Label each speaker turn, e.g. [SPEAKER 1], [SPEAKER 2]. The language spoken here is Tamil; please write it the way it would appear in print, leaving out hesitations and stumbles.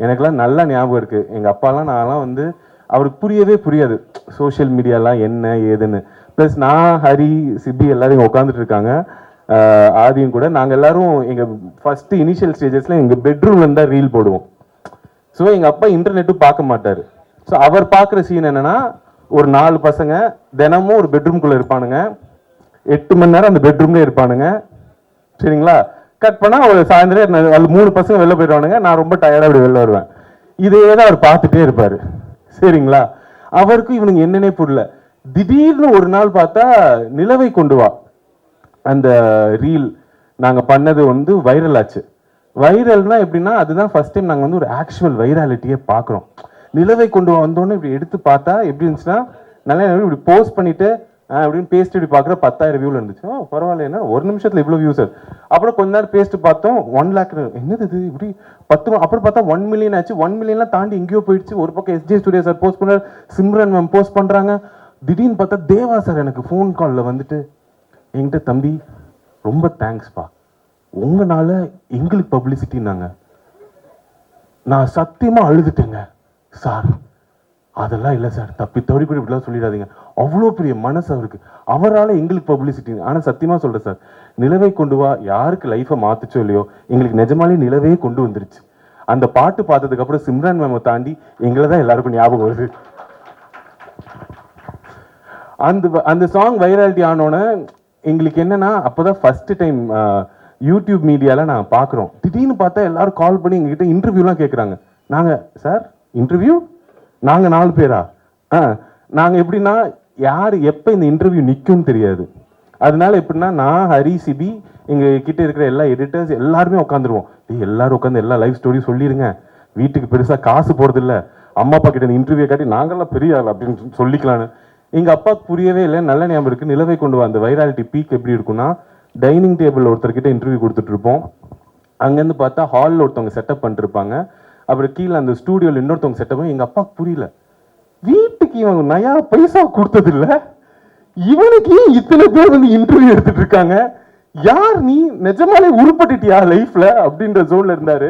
[SPEAKER 1] எனக்கெல்லாம் நல்லா ஞாபகம் இருக்குது. எங்கள் அப்பாலாம் நான்லாம் வந்து அவருக்கு புரியவே புரியாது சோஷியல் மீடியாலாம் என்ன ஏதுன்னு. ப்ளஸ் நான் ஹரி சிபி எல்லாரும் உட்காந்துட்டு இருக்காங்க, ஆதியும் கூட. நாங்கள் எல்லாரும் எங்கள் ஃபஸ்ட்டு இனிஷியல் ஸ்டேஜஸில் எங்கள் பெட்ரூம்ல தான் ரீல் போடுவோம். ஸோ எங்கள் அப்பா இன்டர்நெட்டும் பார்க்க மாட்டார். ஸோ அவர் பார்க்குற சீன் என்னென்னா, ஒரு 4 பசங்க தினமும் ஒரு பெட்ரூம்குள்ளே இருப்பானுங்க, 8 மணி நேரம் அந்த பெட்ரூம்லேயே இருப்பானுங்க. சரிங்களா? கட் பண்ணால் ஒரு சாயந்தரம் அது 3 பசங்க வெளில போயிடுவானுங்க. நான் ரொம்ப டயர்டாக அப்படி வெளில வருவேன். இதே தான் அவர் பார்த்துட்டே இருப்பார். சரிங்களா? அவருக்கு இவனுங்க என்னன்னே புரியல. திடீர்னு ஒரு நாள் பார்த்தா நிலவை கொண்டு வா அந்த ரீல் நாங்கள் பண்ணது வந்து வைரல் ஆச்சு. வைரல்னா எப்படின்னா, அதுதான் ஃபர்ஸ்ட் டைம் நாங்கள் வந்து ஒரு ஆக்சுவல் வைராலிட்டியே பார்க்குறோம். நிலவை கொண்டு வந்தோன்னே இப்படி எடுத்து பார்த்தா எப்படி இருந்துச்சுன்னா, நல்லா இப்படி போஸ்ட் பண்ணிட்டு அப்படின்னு பேஸ்ட் இப்படி பார்க்குற 10,000 வியூவில் இருந்துச்சு. பரவாயில்ல, என்ன ஒரு நிமிஷத்தில் இவ்வளோ வியூ சார். அப்புறம் கொஞ்ச நேரம் பேஸ்ட் பார்த்தோம், 1 lakh. என்னது இது இப்படி 10. அப்புறம் பார்த்தா 1 million ஆச்சு. 1 millionலாம் தாண்டி எங்கேயோ போயிடுச்சு. ஒரு பக்கம் எஸ்ஜே ஸ்டுடியோ சார் போஸ்ட் பண்ணார், சிம்ரன் மேம் போஸ்ட் பண்ணுறாங்க. திடீர்னு பார்த்தா தேவா சார் எனக்கு ஃபோன் காலில் வந்துட்டு என்கிட்ட, தம்பி ரொம்ப தேங்க்ஸ்ப்பா, உங்களால் எங்களுக்கு பப்ளிசிட்டின்னாங்க. நான் சத்தியமாக அழுதுட்டேங்க சார். அதெல்லாம் இல்லை சார், தப்பி தவறி கூட இப்படிலாம் சொல்லிடாதீங்க. அவ்வளோ பெரிய மனசு அவருக்கு, அவரால் எங்களுக்கு பப்ளிசிட்டி. ஆனால் சத்தியமாக சொல்கிறேன் சார், நிலவை கொண்டு வா யாருக்கு லைஃப்பை மாற்றுச்சோ இல்லையோ, எங்களுக்கு நிஜமாலே நிலவே கொண்டு வந்துருச்சு. அந்த பாட்டு பார்த்ததுக்கப்புறம் சிம்ரன் மேமை தாண்டி எங்களை தான் எல்லாருக்கும் ஞாபகம் வருது. அந்த சாங் வைராலிட்டி ஆனோன்னே எங்களுக்கு என்னன்னா, அப்போ தான் ஃபஸ்ட்டு டைம் யூடியூப் மீடியாவில் நான் பார்க்குறோம். திடீர்னு பார்த்தா எல்லாரும் கால் பண்ணி எங்ககிட்ட இன்டர்வியூலாம் கேட்குறாங்க. நாங்கள் சார் இன்டர்வியூ, நாங்கள் 4 பேரா? நாங்கள் எப்படின்னா, யார் எப்போ இந்த இன்டர்வியூ நிற்கும்னு தெரியாது. அதனால எப்படின்னா, நான் ஹரி சிபி எங்கள் கிட்ட இருக்கிற எல்லா எடிட்டர்ஸ் எல்லாருமே உட்காந்துருவோம். எல்லாரும் உட்காந்து எல்லா லைஃப் ஸ்டோரியும் சொல்லிடுங்க, வீட்டுக்கு பெருசாக காசு போகிறதில்ல, அம்மா அப்பா கிட்ட இந்த இன்டர்வியூ காட்டி நாங்கள்லாம் பெரிய ஆள் அப்படின்னு சொல்லிக்கலான்னு. எங்கள் அப்பாவுக்கு புரியவே இல்லை. நல்ல ஞாபகம் இருக்குது, நிலவை கொண்டு வா அந்த வைராலிட்டி பீக் எப்படி இருக்குன்னா, டைனிங் டேபிள் ஒருத்தர்கிட்ட இன்டர்வியூ கொடுத்துட்ருப்போம். அங்கேருந்து பார்த்தா ஹாலில் ஒருத்தவங்க செட்டப் பண்ணிருப்பாங்க. அப்புறம் கீழே அந்த ஸ்டூடியோவில் இன்னொருத்தவங்க செட்டப். எங்கள் அப்பாவுக்கு புரியல, வீட்டுக்கு இவங்க நயா பைசா கொடுத்ததில்ல, இவனுக்கு இத்தனை பேர் வந்து இன்டர்வியூ எடுத்துட்டு இருக்காங்க, யார் நீ, நிஜமாலே உருப்பட்டுட்டியா லைஃப்ல அப்படின்ற ஜோன்ல இருந்தாரு.